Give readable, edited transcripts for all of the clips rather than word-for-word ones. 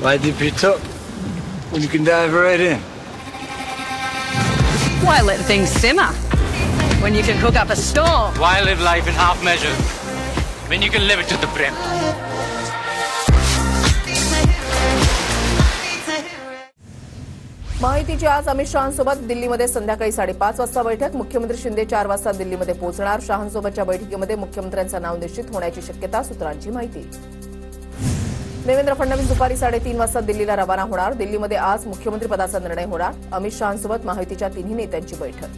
Why dip it up when you can dive right in? Why let things simmer when you can cook up a storm? Why live life in half measures when you can live it to the brim? माहितीची आज अमित शहांसोबत दिल्लीमध्ये संध्याकाळी 5:30 वाजता बैठक. मुख्यमंत्री शिंदे 4 वाजता दिल्लीमध्ये पोहोचणार. शहांसोबतच्या बैठकीमध्ये मुख्यमंत्र्यांचं नाव निश्चित होण्याची शक्यता, सूत्रांची माहिती. देवेंद्र फडणवीस दुपारी 3:30 वाजता दिल्लीला रवाना होणार. दिल्लीमध्ये आज मुख्यमंत्रीपदाचा निर्णय होणार. अमित शहांसोबत महायुतीच्या तिन्ही नेत्यांची बैठक.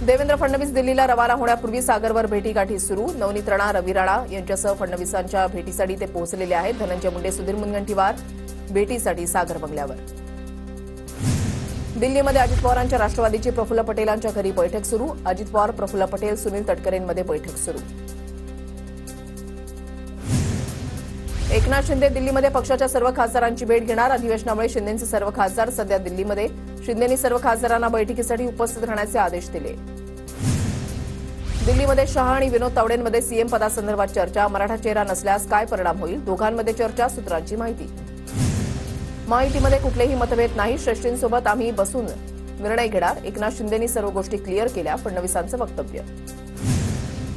देवेंद्र फडणवीस दिल्लीला रवाना होण्यापूर्वी सागरवर भेटीगाठी सुरू. नवनीत राणा, रवी राणा यांच्यासह फडणवीसांच्या भेटीसाठी ते पोहोचलेले आहेत. धनंजय मुंडे, सुधीर मुनगंटीवार भेटीसाठी सागर बंगल्यावर. दिल्लीमध्ये अजित पवारांच्या राष्ट्रवादीची प्रफुल्ल पटेलांच्या घरी बैठक सुरू. अजित पवार, प्रफुल्ल पटेल, सुनील तटकरेंमध्ये बैठक सुरू. एकनाथ शिंदे दिल्लीमध्ये पक्षाच्या सर्व खासदारांची भेट घेणार. अधिवेशनामुळे शिंदेचे सर्व खासदार सध्या दिल्लीमध्ये. शिंदेंनी सर्व खासदारांना बैठकीसाठी उपस्थित राहण्याचे आदेश दिले. दिल्लीमध्ये शहा आणि विनोद तावडेंमध्ये सीएम पदासंदर्भात चर्चा. मराठा चेहरा नसल्यास काय परिणाम होईल, दोघांमध्ये चर्चा, सूत्रांची माहिती. माहितीमध्ये कुठलेही मतभेद नाही. श्रेष्ठींसोबत आम्ही बसून निर्णय घेणार. एकनाथ शिंदेंनी सर्व गोष्टी क्लिअर केल्या, फडणवीसांचं वक्तव्य.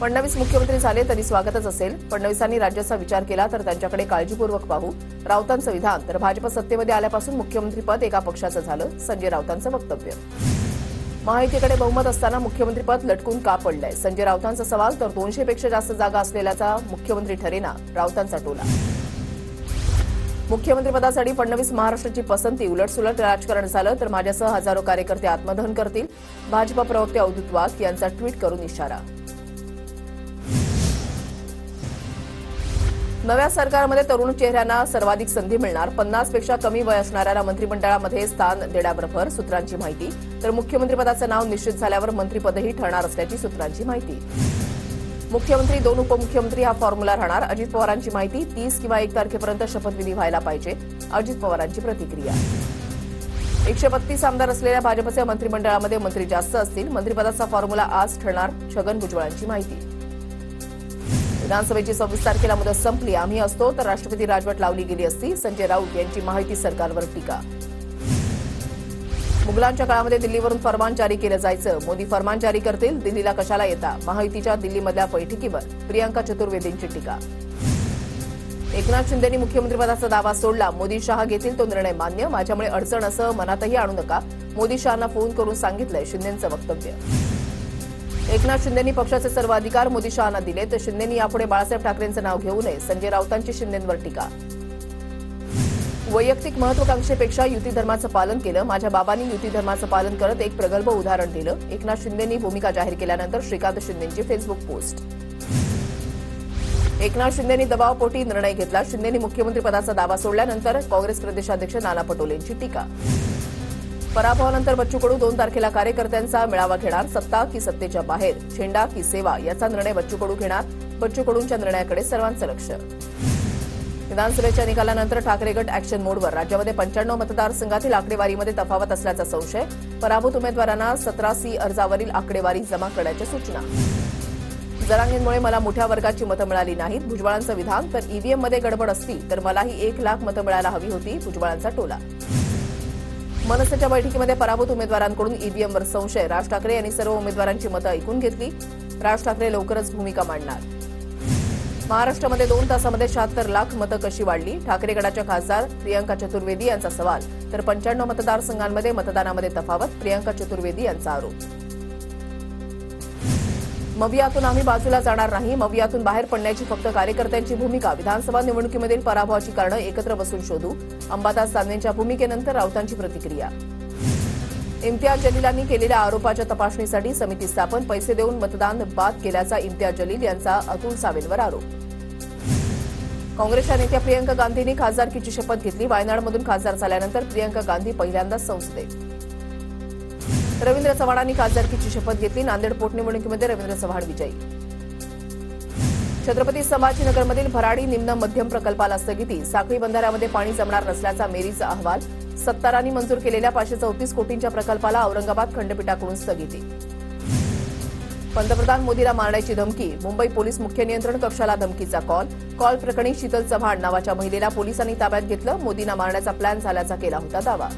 फडणवीस मुख्यमंत्री झाले तरी स्वागतच असेल. फडणवीसांनी राज्याचा विचार केला तर त्यांच्याकडे काळजीपूर्वक पाहू, राऊतांचं विधान. तर भाजप सत्तेमध्ये आल्यापासून मुख्यमंत्रीपद एका पक्षाचं झालं, संजय राऊतांचं वक्तव्य. माहितीकडे बहुमत असताना मुख्यमंत्रीपद लटकून का पडलंय, संजय राऊतांचा सवाल. तर 200 पेक्षा जास्त जागा असलेल्याचा मुख्यमंत्री ठरेना, राऊतांचा टोला. मुख्यमंत्रीपदासाठी फडणवीस महाराष्ट्राची पसंती. उलटसुलट राजकारण झालं तर माझ्यासह हजारो कार्यकर्ते आत्मदहन करतील, भाजप प्रवक्ते अवधूत वाघ यांचा ट्विट करून इशारा. नव्या सरकारमध्ये तरुण चेहऱ्यांना सर्वाधिक संधी मिळणार. 50 पेक्षा कमी वय असणाऱ्यांना मंत्रिमंडळामध्ये स्थान देण्यावर भर, सूत्रांची माहिती. तर मुख्यमंत्रीपदाचं नाव निश्चित झाल्यावर मंत्रिपदही ठरणार असल्याची सूत्रांची माहिती. मुख्यमंत्री 2 उपमुख्यमंत्री हा फॉर्म्युला राहणार. अजित पवारांची माहिती. 30 किंवा 1 तारखेपर्यंत शपथविधी व्हायला पाहिजे, अजित पवारांची प्रतिक्रिया. 132 आमदार असलेल्या भाजपच्या मंत्रिमंडळामध्ये मंत्री जास्त असतील. मंत्रिपदाचा फॉर्म्युला आज ठरणार, छगन भुजबळांची माहिती. विधानसभेची 26 तारखेला मुदत संपली. आम्ही असतो तर राष्ट्रपती राजवट लावली गेली असती, संजय राऊत यांची माहिती. सरकारवर टीका. मुघलांच्या काळामध्ये दिल्लीवरून फरमान जारी केलं जायचं, मोदी फरमान जारी करतील, दिल्लीला कशाला येता. महायुतीच्या दिल्लीमधल्या बैठकीवर प्रियांका चतुर्वेदींची टीका. एकनाथ शिंदेंनी मुख्यमंत्रीपदाचा दावा सोडला. मोदी शहा घेतील तो निर्णय मान्य, माझ्यामुळे अडचण असं मनातही आणू नका, मोदी शहांना फोन करून सांगितलंय, शिंदेंचं वक्तव्य. एकनाथ शिंदेंनी पक्षाचे सर्व अधिकार मोदी शहांना दिले तर शिंदेंनी यापुढे बाळासाहेब ठाकरेंचं नाव घेऊ नये, संजय राऊतांची शिंदेंवर टीका. वैयक्तिक महत्वाकांक्षेपेक्षा युती धर्माचं पालन केलं. माझ्या बाबांनी युती धर्माचं पालन करत एक प्रगल्भ उदाहरण दिलं. एकनाथ शिंदेंनी भूमिका जाहीर केल्यानंतर श्रीकांत शिंदेंची फेसबुक पोस्ट. एकनाथ शिंदेंनी दबावपोटी निर्णय घेतला. शिंदेंनी मुख्यमंत्रीपदाचा दावा सोडल्यानंतर काँग्रेस प्रदेशाध्यक्ष नाना पटोलेंची टीका. पराभवानंतर बच्चू कडू 2 तारखेला कार्यकर्त्यांचा मेळावा घेणार. सत्ता की सत्तेच्या बाहेर, झेंडा की सेवा याचा निर्णय बच्चू कडू घेणार. बच्चू कडूंच्या निर्णयाकडे सर्वांचं लक्ष. विधानसभेच्या निकालानंतर ठाकरे गट अॅक्शन मोडवर. राज्यामध्ये 95 मतदारसंघातील आकडेवारीमध्ये तफावत असल्याचा संशय. पराभूत उमेदवारांना 17C अर्जावरील आकडेवारी जमा करण्याच्या सूचना. जरांगेंमुळे मला मोठ्या वर्गाची मतं मिळाली नाहीत, भुजबळांचं विधान. तर ईव्हीएममध्ये गडबड असती तर मलाही 1 लाख मतं मिळायला हवी होती, भुजबळांचा टोला. मनसेच्या बैठकीमध्ये पराभूत उमेदवारांकडून ईव्हीएमवर संशय. राज ठाकरे यांनी सर्व उमेदवारांची मतं ऐकून घेतली. राज ठाकरे लवकरच भूमिका मांडणार. महाराष्ट्रामध्ये 2 तासामध्ये 76 लाख मतं कशी वाढली, ठाकरे गटाच्या खासदार प्रियांका चतुर्वेदी यांचा सवाल. तर 95 मतदारसंघांमध्ये मतदानामध्ये तफावत, प्रियांका चतुर्वेदी यांचा आरोप. मवियातून आम्ही बाजूला जाणार नाही, मवियातून बाहेर पडण्याची फक्त कार्यकर्त्यांची भूमिका. विधानसभा निवडणुकीमधील पराभवाची कारणं एकत्र बसून शोधू. अंबादास दानवेंच्या भूमिकेनंतर राऊतांची प्रतिक्रिया. इम्तियाज जलीलांनी केलेल्या आरोपाच्या तपासणीसाठी समिती स्थापन. पैसे देऊन मतदान बाद केल्याचा इम्तियाज जलील यांचा अतुल सावेंवर आरोप. काँग्रेसच्या नेत्या प्रियंका गांधींनी खासदारकीची शपथ घेतली. वायनाडमधून खासदार झाल्यानंतर प्रियंका गांधी पहिल्यांदाच संसदेत. रवींद्र चव्हाणांनी खासदारकीची शपथ घेतली. नांदेड पोटनिवडणुकीमध्ये रवींद्र चव्हाण विजयी. छत्रपती संभाजीनगरमधील भराडी निम्न मध्यम प्रकल्पाला स्थगिती. साखळी बंधाऱ्यामध्ये पाणी जमणार नसल्याचा मेरीचा अहवाल. सत्तारांनी मंजूर केलेल्या 534 कोटींच्या प्रकल्पाला औरंगाबाद खंडपीठाकडून स्थगिती. पंतप्रधान मोदीला मारण्याची धमकी. मुंबई पोलीस मुख्य नियंत्रण कक्षाला धमकीचा कॉल प्रकरणी शीतल चव्हाण नावाच्या महिलेला पोलिसांनी ताब्यात घेतलं. मोदींना मारण्याचा प्लॅन झाल्याचा केला होता दावा.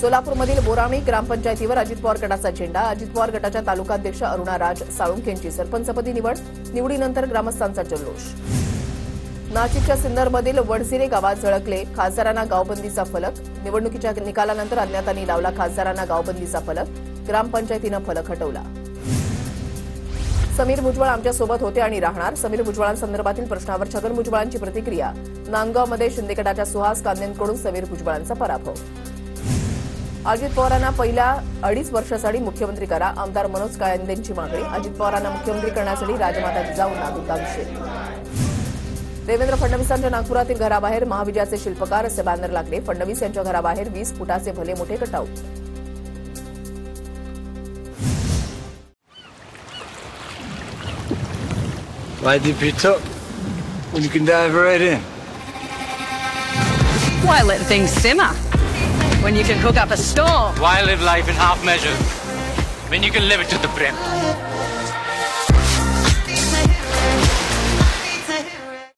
सोलापूरमधील बोरामी ग्रामपंचायतीवर अजित पवार गटाचा झेंडा. अजित पवार गटाच्या तालुकाध्यक्ष अरुणा राज साळुंखे यांची सरपंचपदी निवडीनंतर ग्रामस्थांचा जल्लोष. नाशिकच्या सिन्नरमधील वडझिरे गावात झळकले खासदारांना गावबंदीचा फलक. निवडणुकीच्या निकालानंतर अज्ञातांनी लावला खासदारांना गावबंदीचा फलक. ग्रामपंचायतीनं फलक हटवला. समीर भुजबळ आमच्यासोबत होते आणि राहणार. समीर भुजबळांसंदर्भातील प्रश्नावर छगन भुजबळांची प्रतिक्रिया. नांदगावमध्ये शिंदे गटाच्या सुहास कांदेंकडून समीर भुजबळांचा पराभव. अजित पवारांना पहिल्या 2.5 वर्षासाठी मुख्यमंत्री करा. आमदार मनोज कायंदेंची मागणी. अजित पवारांना मुख्यमंत्री करण्यासाठी राजमाता जिजाऊंना दुग्धाभिषेक. देवेंद्र फडणवीसांच्या नागपुरातील घराबाहेर महाविजयाचे शिल्पकार असे बॅनर लागले. फडणवीस यांच्या घराबाहेर 20 फुटाचे भले मोठे cutout. Why deep you took when you can dive right in? Why let things simmer when you can cook up a storm? Why live life in half measures when you can live it to the brim?